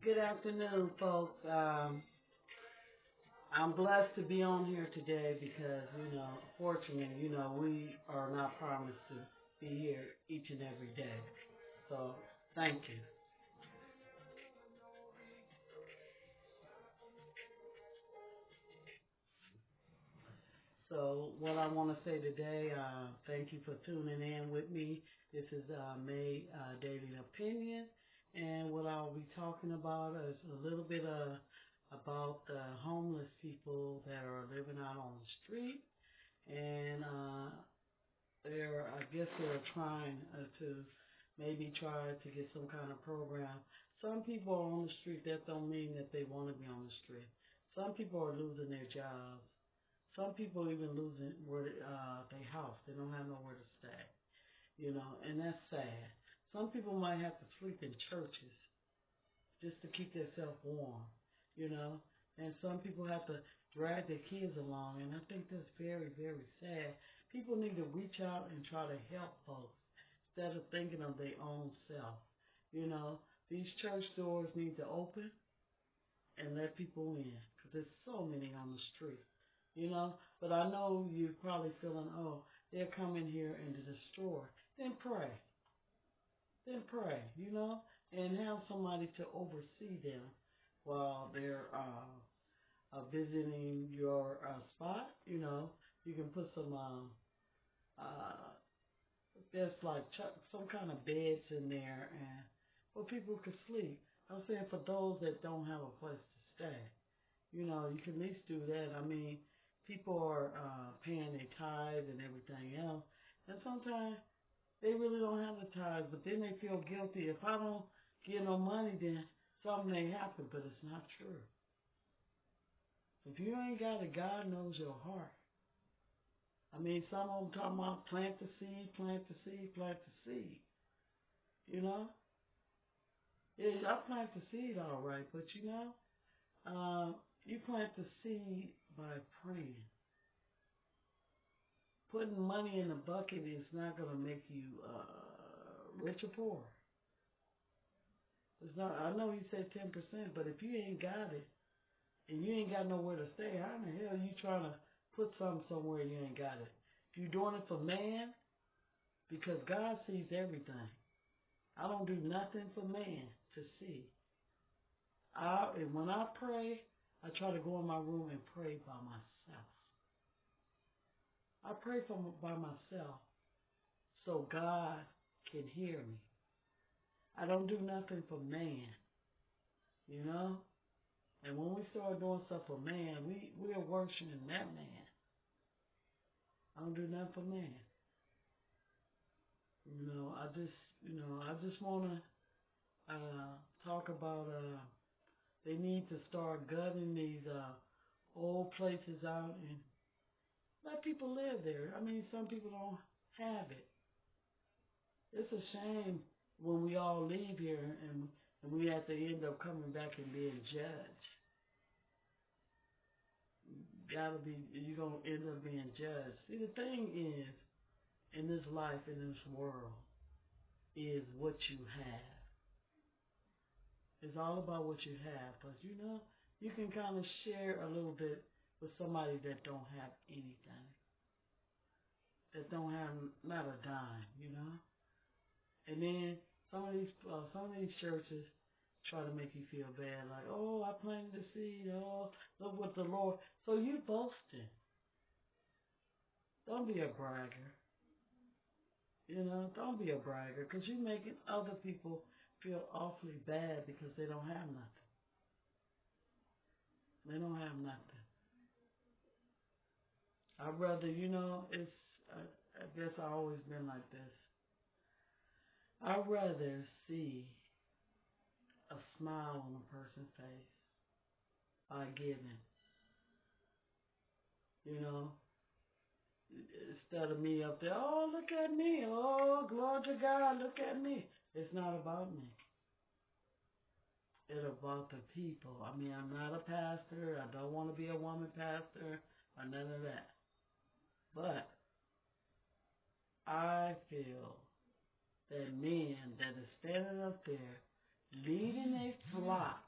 Good afternoon, folks. I'm blessed to be on here today because, fortunately, we are not promised to be here each and every day. So, thank you. So, what I want to say today, thank you for tuning in with me. This is May Daily Opinion, and what I'll be talking about is a little bit about the homeless people that are living out on the street, and I guess they're trying to maybe try to get some kind of program. Some people are on the street. That don't mean that they want to be on the street. Some people are losing their jobs. Some people even losing their house. They don't have nowhere to stay, and that's sad. Some people might have to sleep in churches just to keep themselves warm, you know. And some people have to drag their kids along, and I think that's very, very sad. People need to reach out and try to help folks instead of thinking of their own self. You know, these church doors need to open and let people in because there's so many on the street. But I know you're probably feeling, oh, they're coming here and to destroy. Then pray. Then pray, and have somebody to oversee them while they're visiting your spot. You can put some, there's like some kind of beds in there and where people can sleep. I'm saying for those that don't have a place to stay, you can at least do that. I mean, people are paying their tithes and everything else, and sometimes they really don't have the tithes, but then they feel guilty. If I don't get no money, then something may happen, but it's not true. If you ain't got it, God knows your heart. I mean, some of them talking about plant the seed, plant the seed, plant the seed. Yeah, I plant the seed all right, but you plant the seed by praying. Putting money in the bucket is not going to make you rich or poor. It's not. I know he said 10%, but if you ain't got it and you ain't got nowhere to stay, how in the hell are you trying to put something somewhere you ain't got it? If you're doing it for man, because God sees everything. I don't do nothing for man to see. And when I pray, I try to go in my room and pray by myself. I pray by myself so God can hear me. I don't do nothing for man, And when we start doing stuff for man, we're worshiping that man. I don't do nothing for man. I just want to talk about they need to start gutting these old places out and let people live there. I mean, some people don't have it. It's a shame when we all leave here and we have to end up coming back and being judged. You're going to end up being judged. See, the thing is, in this life, in this world, is what you have. It's all about what you have. Because, you can kind of share a little bit with somebody that don't have anything. That don't have not a dime, And then some of these churches try to make you feel bad, like, oh, I planted the seed, oh, look what the Lord. So you boasting. Don't be a bragger. Don't be a bragger, because you're making other people feel awfully bad because they don't have nothing. They don't have nothing. I'd rather, I guess I've always been like this. I'd rather see a smile on a person's face by giving, instead of me up there, oh, look at me, oh, glory to God, look at me. It's not about me. It's about the people. I mean, I'm not a pastor. I don't want to be a woman pastor or none of that. But I feel that men that are standing up there leading a flock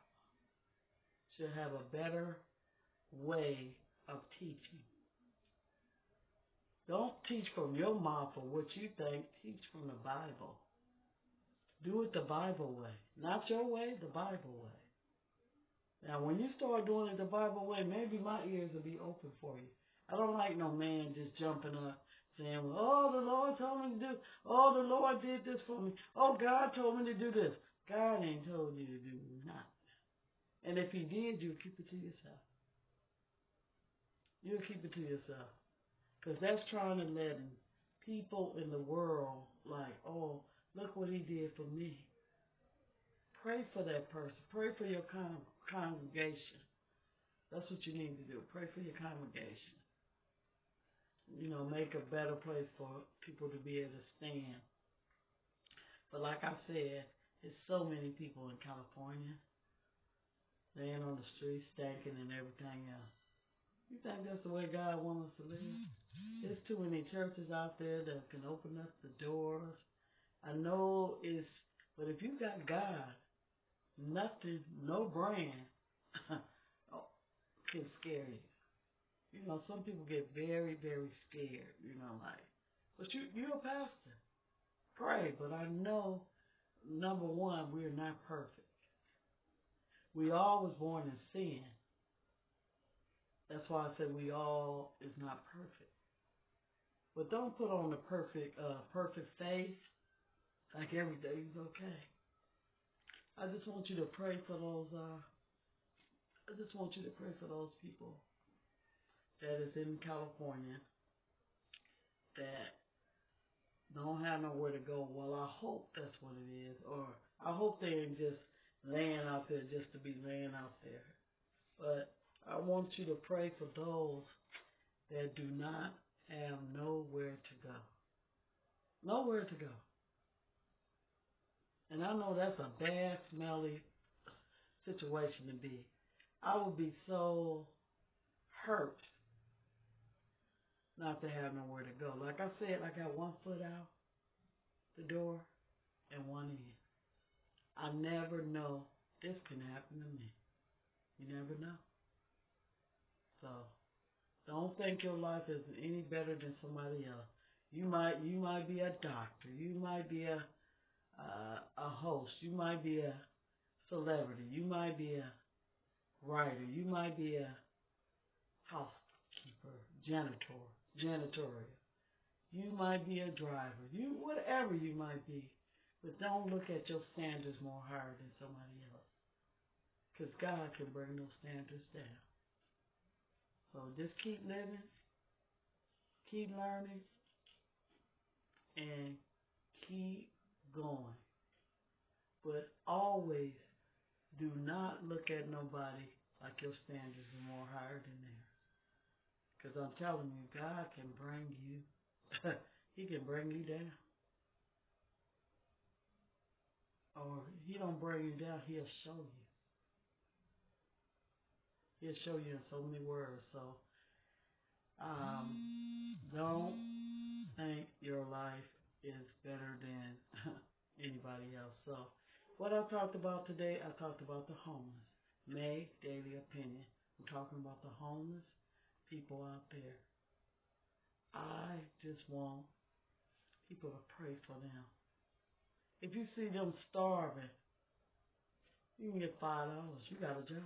should have a better way of teaching. Don't teach from your mouth or what you think. Teach from the Bible. Do it the Bible way. Not your way, the Bible way. Now, when you start doing it the Bible way, maybe my ears will be open for you. I don't like no man just jumping up saying, oh, the Lord told me to do, oh, the Lord did this for me. Oh, God told me to do this. God ain't told you to do nothing. And if he did, you'll keep it to yourself. You'll keep it to yourself. Because that's trying to let people in the world like, oh, look what he did for me. Pray for that person. Pray for your congregation. That's what you need to do. Pray for your congregation. You know, make a better place for people to be able to stand. But like I said, there's so many people in California laying on the streets, stinking and everything else. You think that's the way God wants us to live? There's too many churches out there that can open up the doors. I know it's, but if you got God, nothing, no brand can scare you. You know, some people get very, very scared, you know, like, but you're a pastor. Pray, but I know, number one, we're not perfect. We all was born in sin. That's why I said we all is not perfect. But don't put on the perfect face like everything's okay. I just want you to pray for those. I just want you to pray for those people that is in California that don't have nowhere to go. Well, I hope that's what it is, or I hope they ain't just laying out there just to be laying out there. But I want you to pray for those that do not have nowhere to go. Nowhere to go. And I know that's a bad, smelly situation to be. I would be so hurt not to have nowhere to go. Like I said, I got one foot out the door and one in. I never know this can happen to me. You never know. So don't think your life is any better than somebody else. You might be a doctor. You might be a host. You might be a celebrity. You might be a writer. You might be a housekeeper, janitorial. You might be a driver. Whatever you might be. But don't look at your standards more higher than somebody else. Because God can bring those standards down. So just keep living, keep learning, and keep going. But always do not look at nobody like your standards are more higher than theirs. Because I'm telling you, God can bring you, he can bring you down. Or he don't bring you down, he'll show you. He'll show you in so many words. So don't think your life is better than anybody else. So what I talked about today, I talked about the homeless. May Daily Opinion. I'm talking about the homeless people out there. I just want people to pray for them. If you see them starving, you can get $5. You got a job.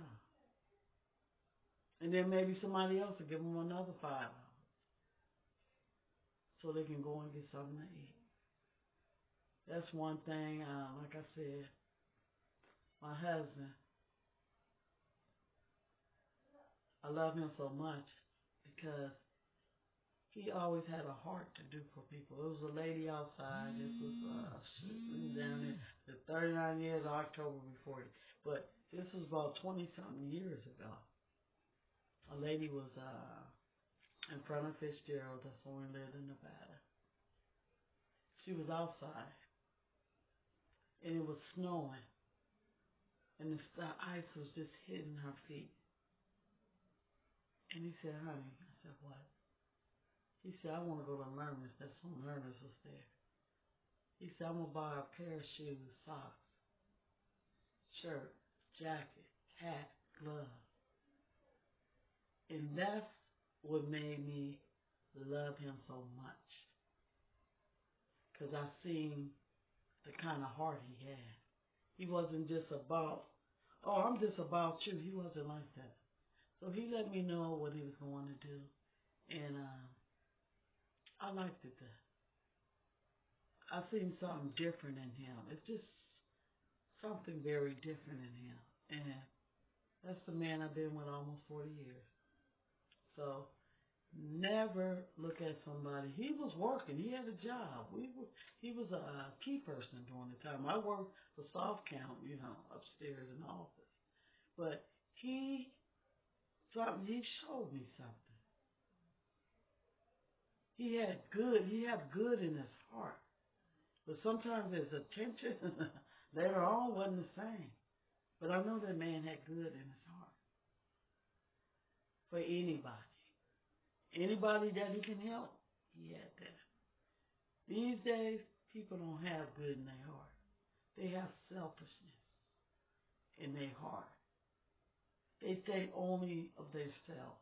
And then maybe somebody else will give them another $5 so they can go and get something to eat. That's one thing, like I said, my husband, I love him so much because he always had a heart to do for people. There was a lady outside. This was down there, the 39 years, October before it. But this was about 20-something years ago. A lady was in front of Fitzgerald. That's when we lived in Nevada. She was outside, and it was snowing, and the ice was just hitting her feet. And he said, honey, I said, what? He said, I want to go to Lerner's. That's when Lerner's was there. He said, I'm going to buy a pair of shoes, socks, shirt, jacket, hat, gloves. And that's what made me love him so much. Because I seen the kind of heart he had. He wasn't just about, oh, I'm just about you. He wasn't like that. So he let me know what he was going to do. And I liked it that. I seen something different in him. It's just something very different in him. And that's the man I've been with almost 40 years. So never look at somebody. He was working. He had a job. He was a key person during the time. I worked for Soft Count, upstairs in the office. But he showed me something. He had good in his heart. But sometimes his attention later on wasn't the same. But I know that man had good in his heart. For anybody. Anybody that he can help, he had that. These days, people don't have good in their heart. They have selfishness in their heart. They think only of themselves.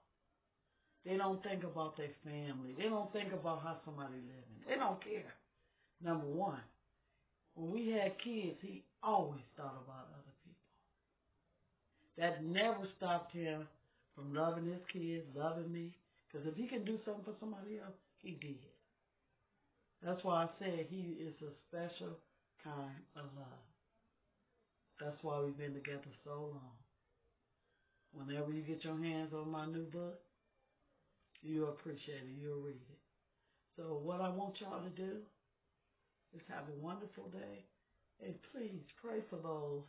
They don't think about their family. They don't think about how somebody living. They don't care. Number one, when we had kids, he always thought about other people. That never stopped him from loving his kids, loving me. Because if he can do something for somebody else, he did. That's why I said he is a special kind of love. That's why we've been together so long. Whenever you get your hands on my new book, you'll appreciate it. You'll read it. So what I want y'all to do is have a wonderful day. And please pray for those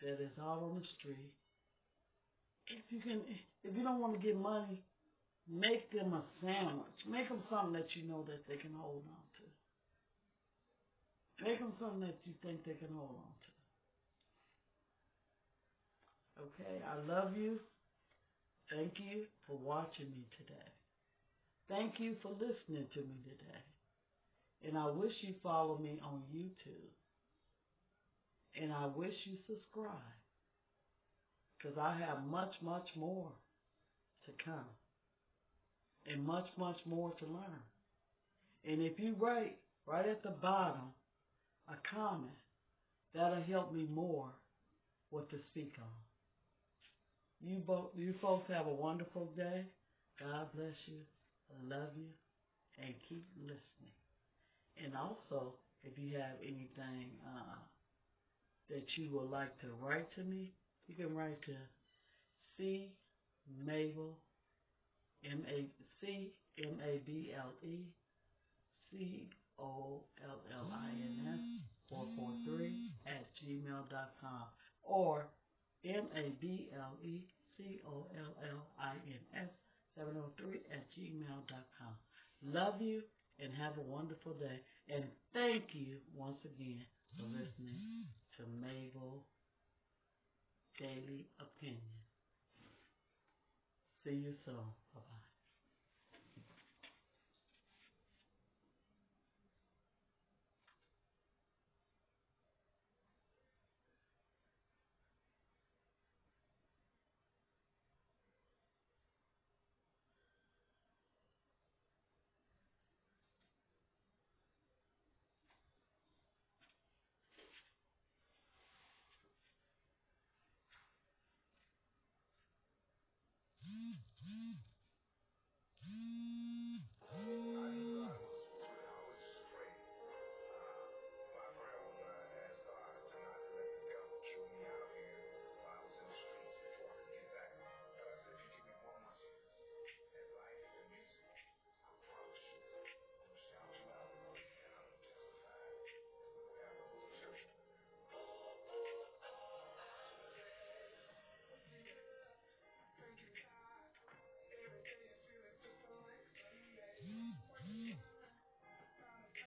that is out on the street. If you don't want to get money, make them a sandwich. Make them something that you know that they can hold on to. Make them something that you think they can hold on to. Okay, I love you. Thank you for watching me today. Thank you for listening to me today. And I wish you follow me on YouTube. And I wish you subscribe. Because I have much, much more to come. And much, much more to learn. And if you write right at the bottom a comment, that'll help me more what to speak on. You folks have a wonderful day. God bless you. I love you. And keep listening. And also, if you have anything that you would like to write to me, you can write to C. Mable, C-M-A-B-L-E, COLLINS 443 @gmail.com or MABLECOLLINS 703 @gmail.com. Love you and have a wonderful day. And thank you once again for listening to Mable Daily Opinion. See you soon. Bye-bye.